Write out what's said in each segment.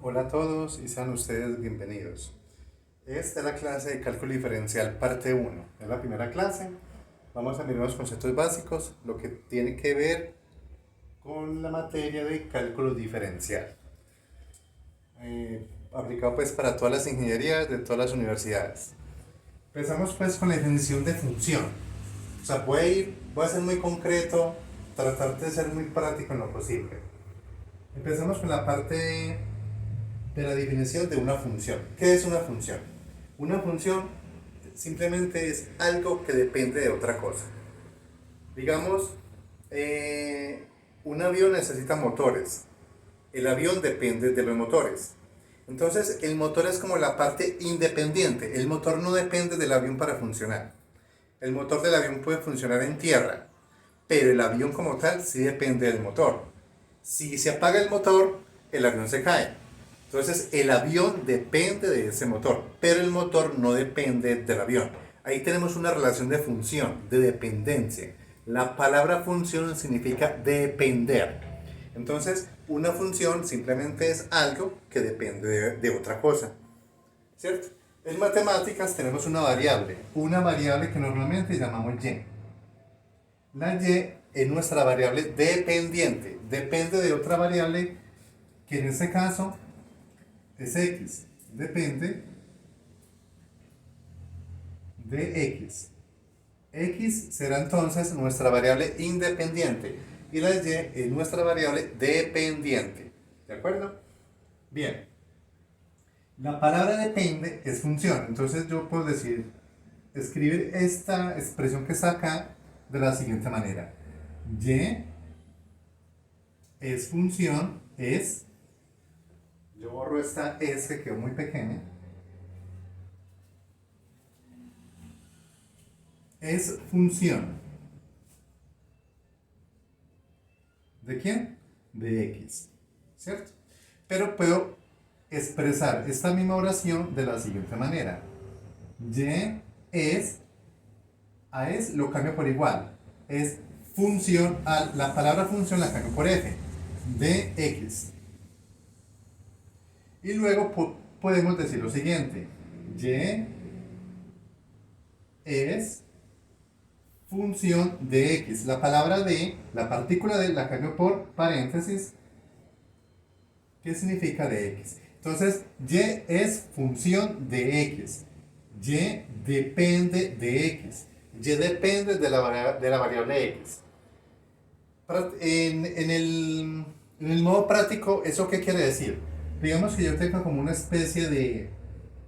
Hola a todos y sean ustedes bienvenidos. Esta es la clase de cálculo diferencial parte 1. Es la primera clase. Vamos a mirar los conceptos básicos, lo que tiene que ver con la materia de cálculo diferencial. Aplicado pues para todas las ingenierías de todas las universidades. Empezamos pues con la definición de función. O sea, voy a ser muy concreto, tratar de ser muy práctico en lo posible. Empezamos con la parte de la definición de una función. ¿Qué es una función? Una función simplemente es algo que depende de otra cosa. Digamos, un avión necesita motores. El avión depende de los motores. Entonces, el motor es como la parte independiente. El motor no depende del avión para funcionar. El motor del avión puede funcionar en tierra, pero el avión como tal sí depende del motor. Si se apaga el motor, el avión se cae. Entonces el avión depende de ese motor, pero el motor no depende del avión. Ahí tenemos una relación de función, de dependencia. La palabra función significa depender. Entonces una función simplemente es algo que depende de otra cosa. ¿Cierto? En matemáticas tenemos una variable que normalmente llamamos y. La y es nuestra variable dependiente, depende de otra variable que en este caso es x, depende de x. X será entonces nuestra variable independiente y la y es nuestra variable dependiente. ¿De acuerdo? Bien. La palabra depende es función, entonces yo puedo escribir esta expresión que está acá de la siguiente manera. Y es función, yo borro esta S que quedó muy pequeña, es función. ¿De quién? De X, ¿cierto? Pero puedo expresar esta misma oración de la siguiente manera. Y es, a es lo cambio por igual. Es función, la palabra función la cambio por f, de X. Y luego podemos decir lo siguiente. Y es función de x. La palabra de, la partícula de la cambio por paréntesis. ¿Qué significa de x? Entonces, y es función de x. Y depende de x. Y depende de la variable x. En el modo práctico, ¿eso qué quiere decir? Digamos que yo tengo como una especie de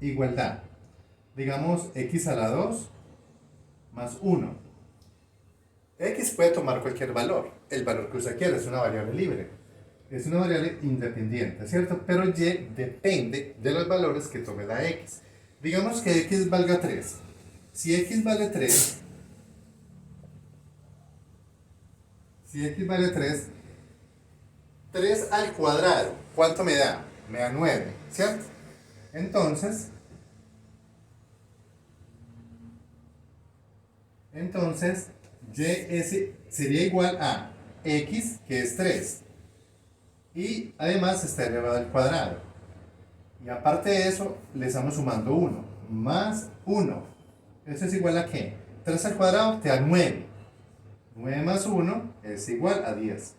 igualdad. Digamos x a la 2 más 1. X puede tomar cualquier valor, el valor que usted quiera, es una variable libre. Es una variable independiente, ¿cierto? Pero y depende de los valores que tome la x. Digamos que x valga 3. Si x vale 3, si x vale 3, 3 al cuadrado, ¿cuánto me da? Me da 9, ¿cierto? Entonces, y sería igual a x, que es 3. Y además está elevado al cuadrado. Y aparte de eso, le estamos sumando 1. Más 1. ¿Eso es igual a qué? 3 al cuadrado te da 9. 9 más 1 es igual a 10.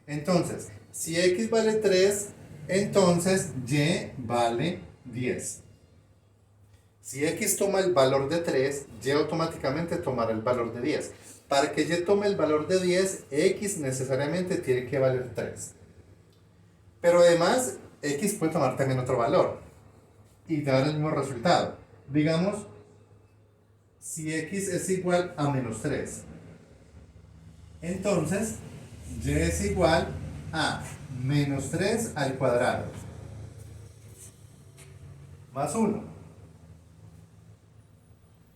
Entonces, si x vale 3, entonces y vale 10. Si x toma el valor de 3, y automáticamente tomará el valor de 10. Para que y tome el valor de 10, x necesariamente tiene que valer 3. Pero además, x puede tomar también otro valor y dar el mismo resultado. Digamos, si x es igual a menos 3, entonces y es igual a menos 3 al cuadrado más 1.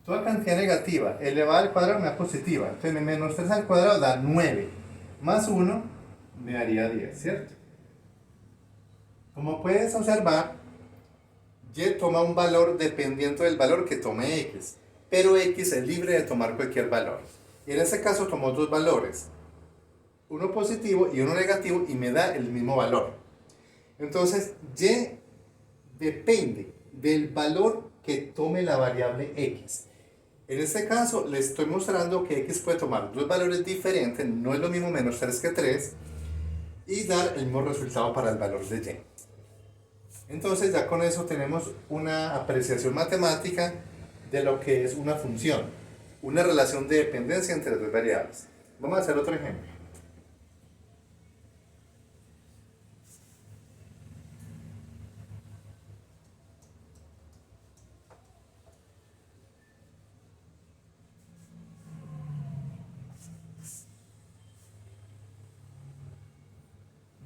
Toda cantidad negativa elevada al cuadrado me da positiva. Entonces menos 3 al cuadrado da 9. Más 1 me daría 10, ¿cierto? Como puedes observar, y toma un valor dependiendo del valor que tome x. Pero x es libre de tomar cualquier valor. Y en este caso tomó dos valores. Uno positivo y uno negativo y me da el mismo valor. Entonces, y depende del valor que tome la variable x. En este caso, le estoy mostrando que x puede tomar dos valores diferentes, no es lo mismo menos 3 que 3, y dar el mismo resultado para el valor de y. Entonces, ya con eso tenemos una apreciación matemática de lo que es una función, una relación de dependencia entre dos variables. Vamos a hacer otro ejemplo.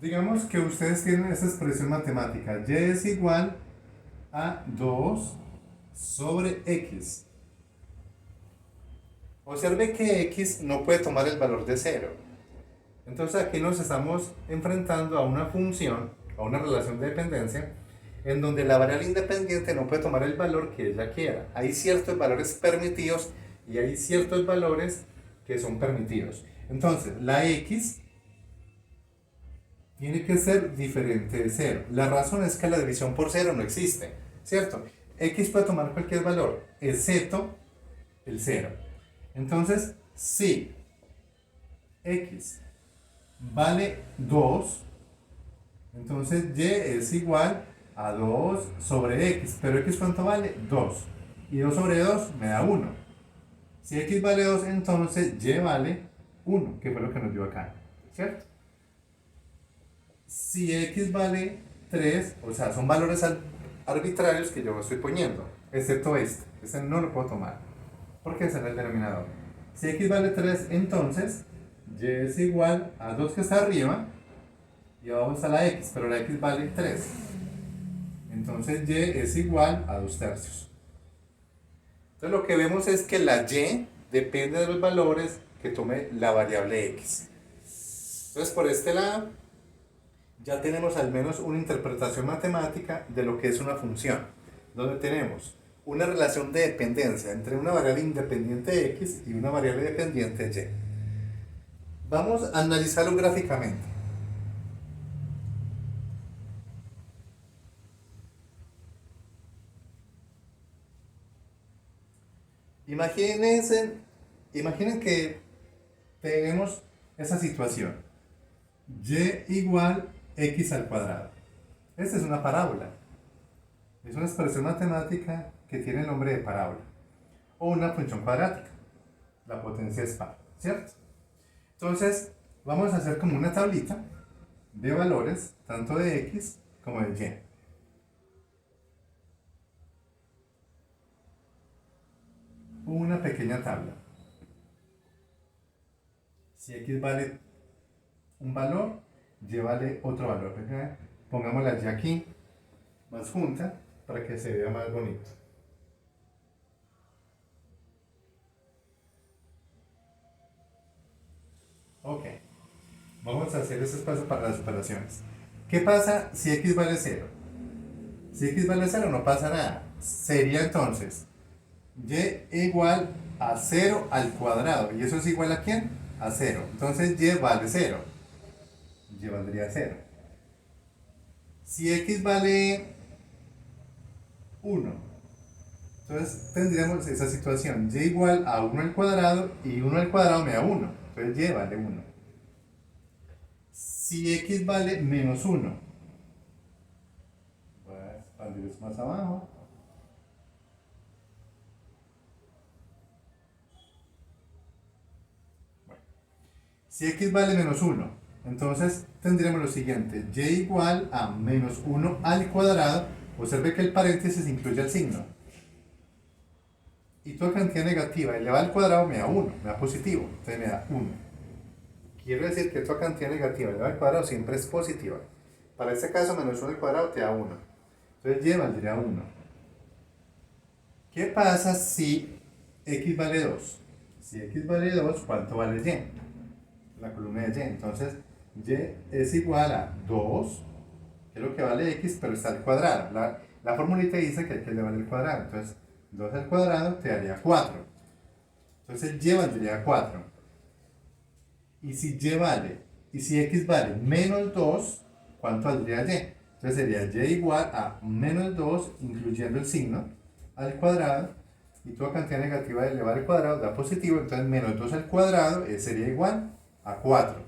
Digamos que ustedes tienen esta expresión matemática, y es igual a 2 sobre x. Observe que x no puede tomar el valor de 0. Entonces aquí nos estamos enfrentando a una función, a una relación de dependencia, en donde la variable independiente no puede tomar el valor que ella quiera. Hay ciertos valores permitidos y hay ciertos valores que son permitidos. Entonces, la x tiene que ser diferente de 0. La razón es que la división por 0 no existe, ¿cierto? X puede tomar cualquier valor, excepto el 0. Entonces, si x vale 2, entonces y es igual a 2 sobre x. Pero x ¿cuánto vale? 2. Y 2 sobre 2 me da 1. Si x vale 2, entonces y vale 1, que fue lo que nos dio acá, ¿cierto? Si x vale 3, o sea, son valores arbitrarios que yo estoy poniendo, excepto este no lo puedo tomar, porque ese es el denominador. Si x vale 3, entonces y es igual a 2 que está arriba, y abajo está la x, pero la x vale 3. Entonces y es igual a 2 tercios. Entonces lo que vemos es que la y depende de los valores que tome la variable x. Entonces por este lado ya tenemos al menos una interpretación matemática de lo que es una función, donde tenemos una relación de dependencia entre una variable independiente x y una variable dependiente y. Vamos a analizarlo gráficamente. Imaginen que tenemos esa situación. Y igual x al cuadrado. Esta es una parábola. Es una expresión matemática que tiene el nombre de parábola. O una función cuadrática. La potencia es par, ¿cierto? Entonces, vamos a hacer como una tablita de valores, tanto de x como de y. Una pequeña tabla. Si x vale un valor, y vale otro valor. Pongámosla ya aquí, más junta, para que se vea más bonito. Ok, vamos a hacer ese espacio para las operaciones. ¿Qué pasa si x vale 0? Si x vale 0 no pasa nada. Sería entonces y igual a 0 al cuadrado. ¿Y eso es igual a quién? A 0. Entonces y vale 0. Y valdría 0. Si x vale 1, entonces tendríamos esa situación. Y igual a 1 al cuadrado y 1 al cuadrado me da 1. Entonces y vale 1. Si x vale menos 1, voy a expandir eso más abajo. Si x vale menos 1, entonces tendremos lo siguiente, y igual a menos 1 al cuadrado. Observe que el paréntesis incluye el signo. Y toda cantidad negativa elevada al cuadrado me da 1, me da positivo, entonces me da 1. Quiere decir que toda cantidad negativa elevada al cuadrado siempre es positiva. Para este caso, menos 1 al cuadrado te da 1. Entonces y valdría 1. ¿Qué pasa si x vale 2? Si x vale 2, ¿cuánto vale y? La columna de y. Entonces, y es igual a 2, que es lo que vale x, pero está al cuadrado. La formulita dice que hay que elevar el cuadrado. Entonces, 2 al cuadrado te daría 4. Entonces, y valdría 4. Y si y vale, y si x vale menos 2, ¿cuánto valdría y? Entonces sería y igual a menos 2, incluyendo el signo, al cuadrado, y toda cantidad negativa elevada al cuadrado da positivo, entonces menos 2 al cuadrado sería igual a 4.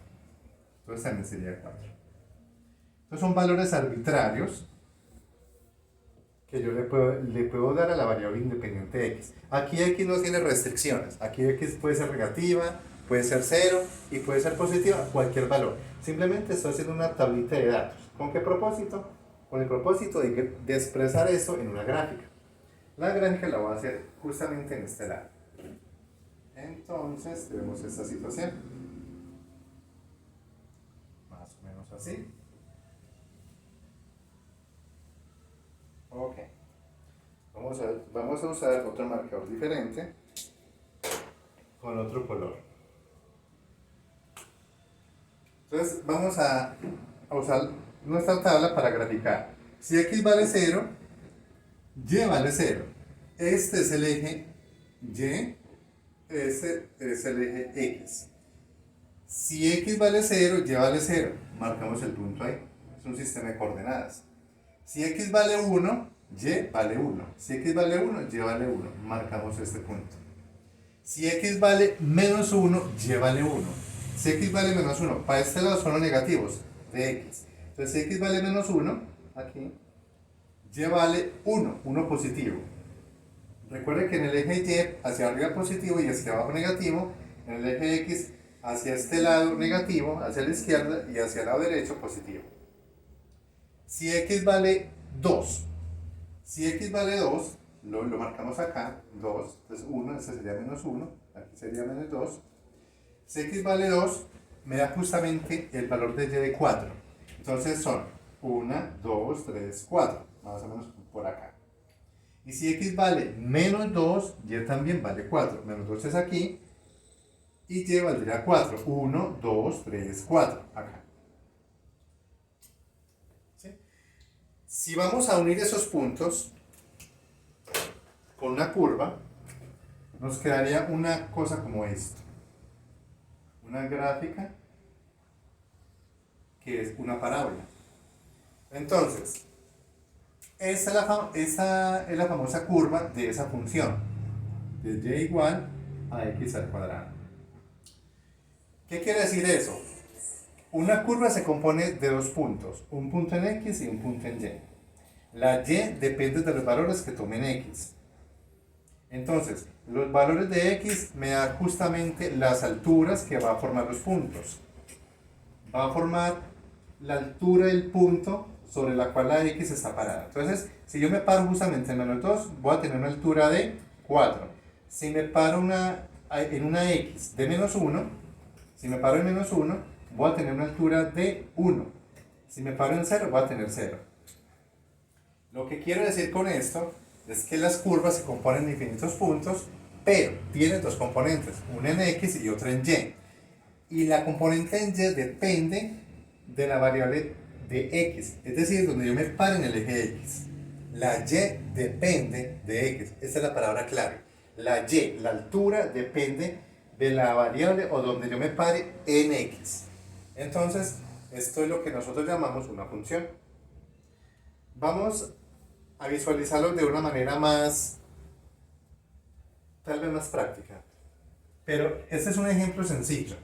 Entonces también sería 4. Entonces son valores arbitrarios que yo le puedo dar a la variable independiente x. Aquí x no tiene restricciones. Aquí x puede ser negativa, puede ser 0 y puede ser positiva, cualquier valor. Simplemente estoy haciendo una tablita de datos. ¿Con qué propósito? Con el propósito de expresar esto en una gráfica. La gráfica la voy a hacer justamente en este lado. Entonces tenemos esta situación. Más o menos así. Ok. Vamos a usar otro marcador diferente con otro color. Entonces vamos a usar nuestra tabla para graficar. Si x vale 0, y vale 0. Este es el eje y, este es el eje x. Si x vale 0, y vale 0. Marcamos el punto ahí. Es un sistema de coordenadas. Si x vale 1, y vale 1. Si x vale 1, y vale 1. Marcamos este punto. Si x vale menos 1, y vale 1. Si x vale menos 1, para este lado son los negativos de x. Entonces, si x vale menos 1, aquí, y vale 1, 1 positivo. Recuerde que en el eje y hacia arriba positivo y hacia abajo negativo, en el eje x hacia este lado negativo, hacia la izquierda y hacia el lado derecho positivo. Si x vale 2, si x vale 2, lo marcamos acá, 2, entonces 1, este sería menos 1, aquí sería menos 2. Si x vale 2, me da justamente el valor de y de 4. Entonces son 1, 2, 3, 4, más o menos por acá. Y si x vale menos 2, y también vale 4. Menos 2 es aquí, y y valdría 4. 1, 2, 3, 4, acá. ¿Sí? Si vamos a unir esos puntos con una curva, nos quedaría una cosa como esto. Una gráfica que es una parábola. Entonces, esa es la famosa curva de esa función, de y igual a x al cuadrado. ¿Qué quiere decir eso? Una curva se compone de dos puntos, un punto en x y un punto en y. La y depende de los valores que tomen x. Entonces, los valores de x me dan justamente las alturas que va a formar los puntos. Va a formar la altura del punto sobre la cual la x está parada. Entonces, si yo me paro justamente en menos 2, voy a tener una altura de 4. Si me paro en una x de menos 1, si me paro en menos 1, voy a tener una altura de 1. Si me paro en 0, voy a tener 0. Lo que quiero decir con esto es que las curvas se componen de infinitos puntos, pero tienen dos componentes, una en x y otra en y. Y la componente en y depende de la variable de x, es decir, donde yo me paro en el eje x. La y depende de x, esa es la palabra clave. La y, la altura, depende de la variable o donde yo me pare en x. Entonces, esto es lo que nosotros llamamos una función. Vamos a visualizarlo de una manera tal vez más práctica. Pero este es un ejemplo sencillo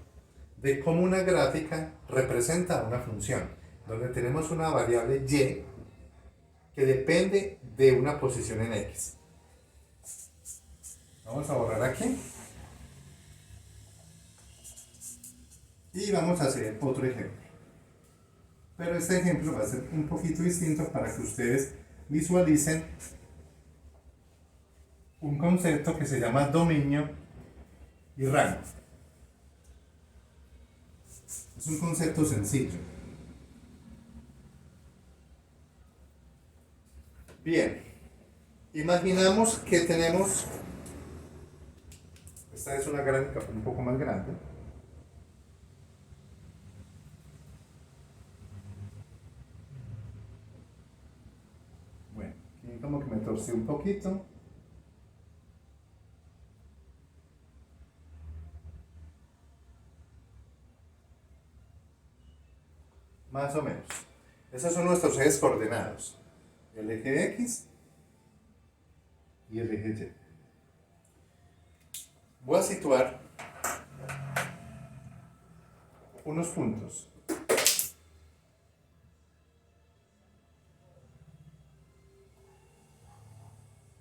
de cómo una gráfica representa una función, donde tenemos una variable y que depende de una posición en x. Vamos a borrar aquí. Y vamos a hacer otro ejemplo. Pero este ejemplo va a ser un poquito distinto para que ustedes visualicen un concepto que se llama dominio y rango. Es un concepto sencillo. Bien, imaginamos que tenemos, esta es una gráfica un poco más grande. Bueno, aquí como que me torcí un poquito. Más o menos. Esos son nuestros ejes coordenados. El eje X y el eje Y. Voy a situar unos puntos.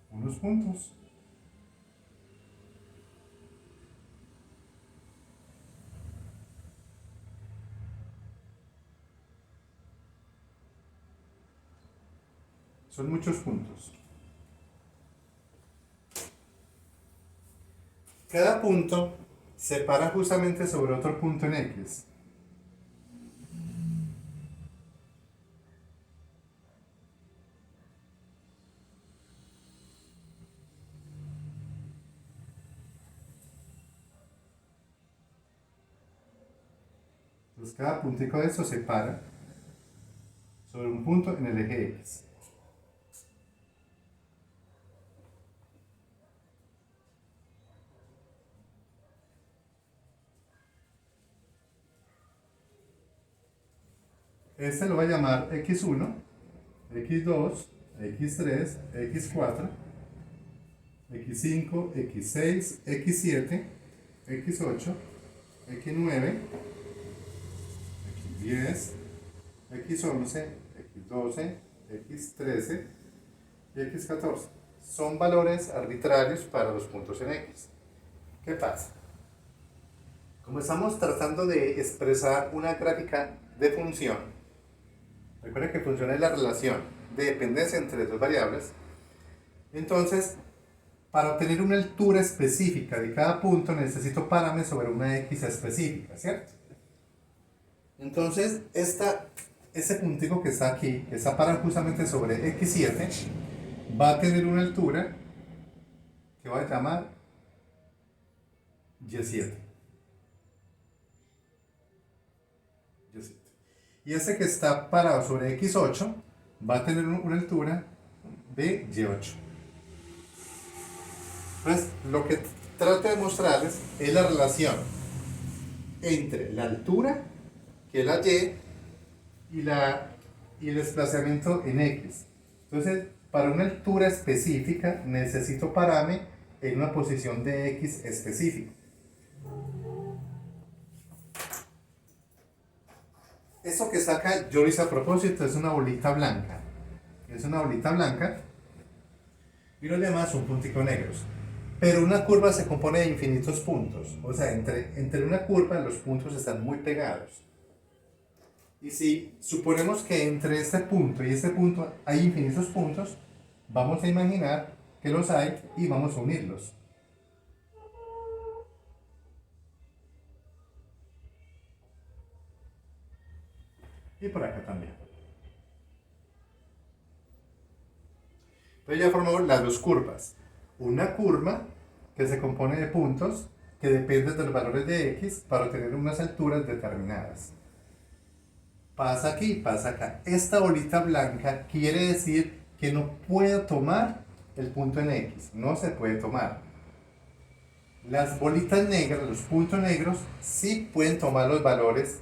Unos puntos. Son muchos puntos. Cada punto se para justamente sobre otro punto en X. Entonces cada puntico de eso se para sobre un punto en el eje X. Este lo voy a llamar X1, X2, X3, X4, X5, X6, X7, X8, X9, X10, X11, X12, X13 y X14. Son valores arbitrarios para los puntos en X. ¿Qué pasa? Como estamos tratando de expresar una gráfica de función, recuerden que función es la relación de dependencia entre dos variables, entonces para obtener una altura específica de cada punto necesito pararme sobre una X específica, ¿cierto? Entonces ese puntico que está aquí, que está parado justamente sobre X7, va a tener una altura que voy a llamar Y7. Y ese que está parado sobre X8 va a tener una altura de Y8. Entonces, lo que trato de mostrarles es la relación entre la altura, que es la Y, y el desplazamiento en X. Entonces, para una altura específica necesito pararme en una posición de X específica. Esto que está acá, yo lo hice a propósito, es una bolita blanca. Es una bolita blanca y los demás son punticos negros. Pero una curva se compone de infinitos puntos. O sea, entre una curva los puntos están muy pegados. Y si suponemos que entre este punto y este punto hay infinitos puntos, vamos a imaginar que los hay y vamos a unirlos. Y por acá también. Entonces ya formamos las dos curvas. Una curva que se compone de puntos que dependen de los valores de X para obtener unas alturas determinadas. Pasa aquí, pasa acá. Esta bolita blanca quiere decir que no puedo tomar el punto en X. No se puede tomar. Las bolitas negras, los puntos negros, sí pueden tomar los valores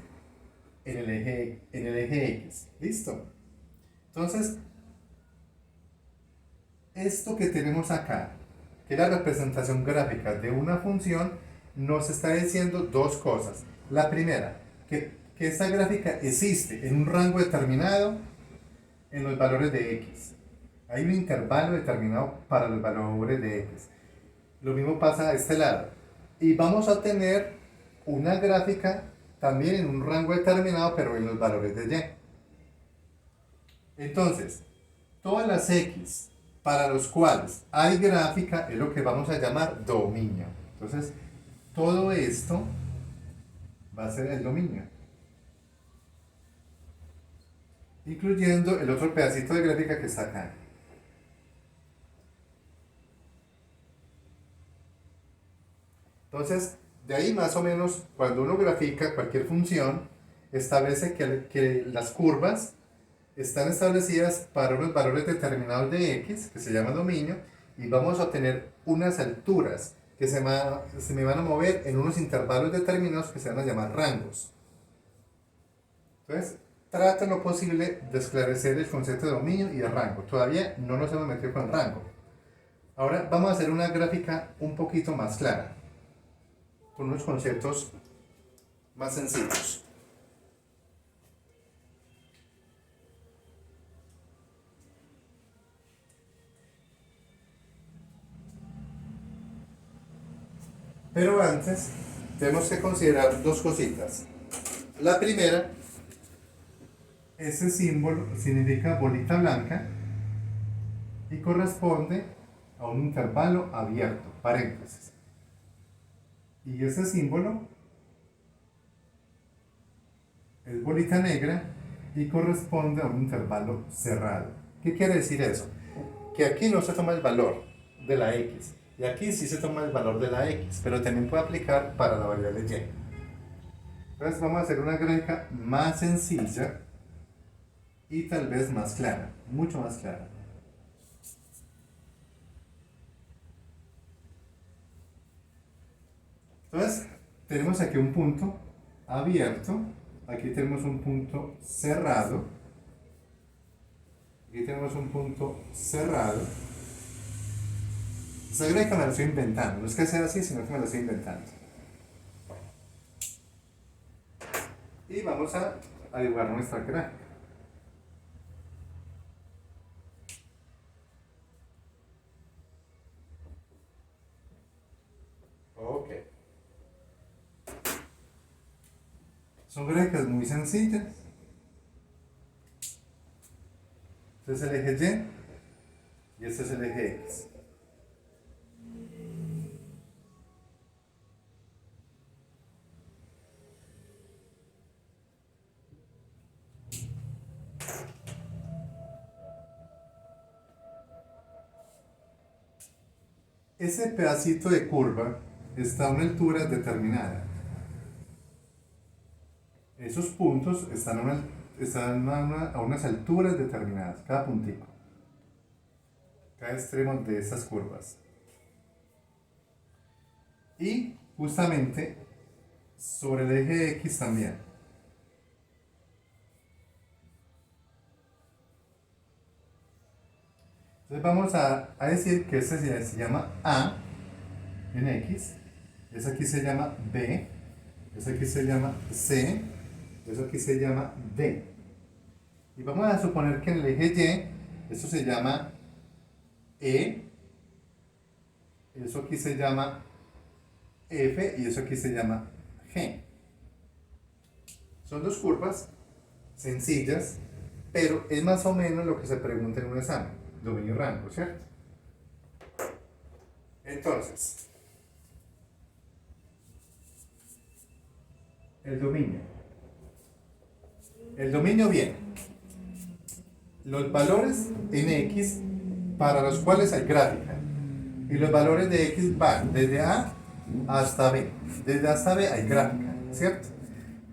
en el eje X. ¿Listo? Entonces, esto que tenemos acá, que es la representación gráfica de una función, nos está diciendo dos cosas. La primera, que esta gráfica existe en un rango determinado en los valores de X. Hay un intervalo determinado para los valores de X. Lo mismo pasa a este lado. Y vamos a tener una gráfica también en un rango determinado, pero en los valores de Y. Entonces, todas las X para los cuales hay gráfica es lo que vamos a llamar dominio. Entonces, todo esto va a ser el dominio, incluyendo el otro pedacito de gráfica que está acá. Entonces, de ahí más o menos, cuando uno grafica cualquier función, establece que las curvas están establecidas para unos valores determinados de X, que se llama dominio, y vamos a obtener unas alturas que se me van a mover en unos intervalos determinados que se van a llamar rangos. Entonces, trata lo posible de esclarecer el concepto de dominio y de rango. Todavía no nos hemos metido con el rango. Ahora vamos a hacer una gráfica un poquito más clara, con unos conceptos más sencillos. Pero antes tenemos que considerar dos cositas. La primera, ese símbolo significa bolita blanca y corresponde a un intervalo abierto, paréntesis. Y ese símbolo es bolita negra y corresponde a un intervalo cerrado. ¿Qué quiere decir eso? Que aquí no se toma el valor de la x y aquí sí se toma el valor de la x, pero también puede aplicar para la variable y. Entonces vamos a hacer una gráfica más sencilla y tal vez más clara, mucho más clara. Entonces tenemos aquí un punto abierto, aquí tenemos un punto cerrado, aquí tenemos un punto cerrado. Esa gráfica me la estoy inventando, no es que sea así, sino que me la estoy inventando. Y vamos a dibujar nuestra gráfica. Ok. Son gráficas muy sencillas. Este es el eje Y y este es el eje X. Ese pedacito de curva está a una altura determinada. Esos puntos están a unas alturas determinadas, cada puntito, cada extremo de esas curvas. Y justamente sobre el eje X también. Entonces vamos a decir que este se llama A en X, eso aquí se llama B, eso aquí se llama C, eso aquí se llama D. Y vamos a suponer que en el eje Y, esto se llama E, eso aquí se llama F y eso aquí se llama G. Son dos curvas sencillas, pero es más o menos lo que se pregunta en un examen, dominio y rango, ¿cierto? Entonces, el dominio. El dominio viene los valores en X para los cuales hay gráfica. Y los valores de X van desde A hasta B. Desde A hasta B hay gráfica, ¿cierto?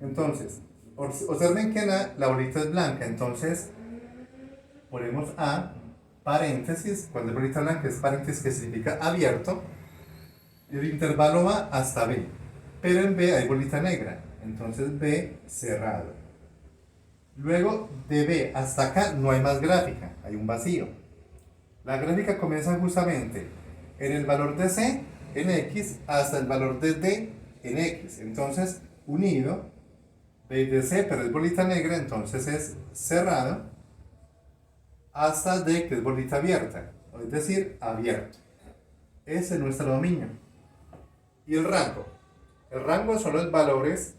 Entonces, observen que la bolita es blanca, entonces ponemos A, paréntesis, cuando es bolita blanca es paréntesis que significa abierto, y el intervalo va hasta B. Pero en B hay bolita negra, entonces B cerrado. Luego de B hasta acá no hay más gráfica, hay un vacío. La gráfica comienza justamente en el valor de C en X hasta el valor de D en X. Entonces, unido, B de C, pero es bolita negra, entonces es cerrado, hasta D, que es bolita abierta, es decir, abierto. Ese es nuestro dominio. Y el rango. El rango son los valores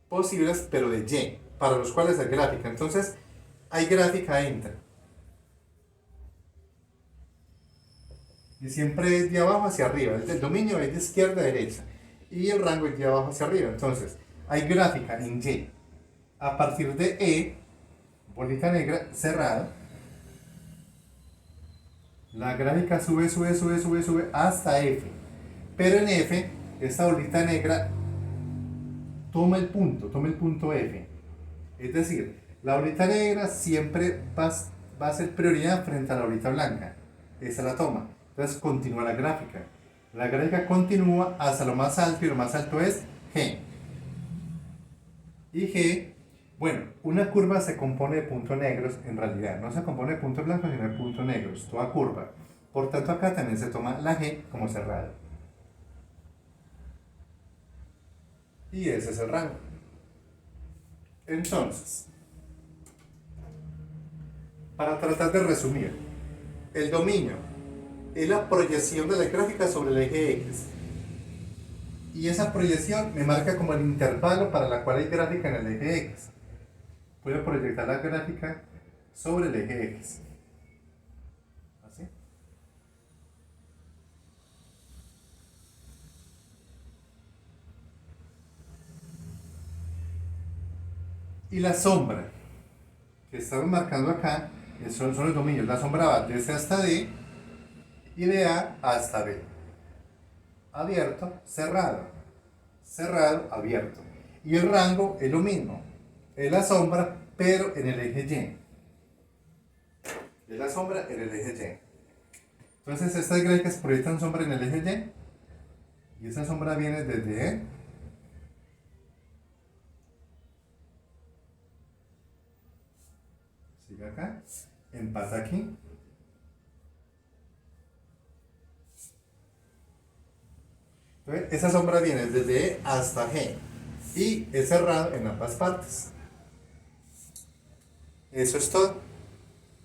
posibles, pero de Y, para los cuales hay gráfica. Entonces, hay gráfica entre. Y siempre es de abajo hacia arriba. El dominio es de izquierda a derecha. Y el rango es de abajo hacia arriba. Entonces, hay gráfica en Y. A partir de E, bolita negra, cerrado. La gráfica sube, sube, sube, sube, sube hasta F. Pero en F, esta bolita negra toma el punto F. Es decir, la bolita negra siempre va a ser prioridad frente a la bolita blanca. Esa la toma. Entonces continúa la gráfica. La gráfica continúa hasta lo más alto y lo más alto es G. Y G Bueno, una curva se compone de puntos negros, en realidad no se compone de puntos blancos sino de puntos negros, toda curva. Por tanto acá también se toma la G como cerrado. Y ese es el rango. Entonces, para tratar de resumir, el dominio es la proyección de la gráfica sobre el eje X. Y esa proyección me marca como el intervalo para la cual hay gráfica en el eje X. Puedo proyectar la gráfica sobre el eje X. ¿Así? Y la sombra que estamos marcando acá son los dominios. La sombra va de C hasta D y de A hasta B. Abierto, cerrado. Cerrado, abierto. Y el rango es lo mismo. Es la sombra, pero en el eje Y. Es la sombra en el eje Y. Entonces estas gráficas proyectan sombra en el eje Y. Y esa sombra viene desde E. Sigue acá. Empata aquí. Entonces, esa sombra viene desde E hasta G. Y es cerrado en ambas partes. Eso es todo.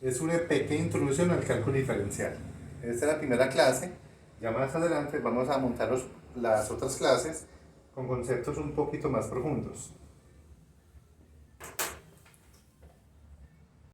Es una pequeña introducción al cálculo diferencial. Esta es la primera clase. Ya más adelante vamos a montar las otras clases con conceptos un poquito más profundos.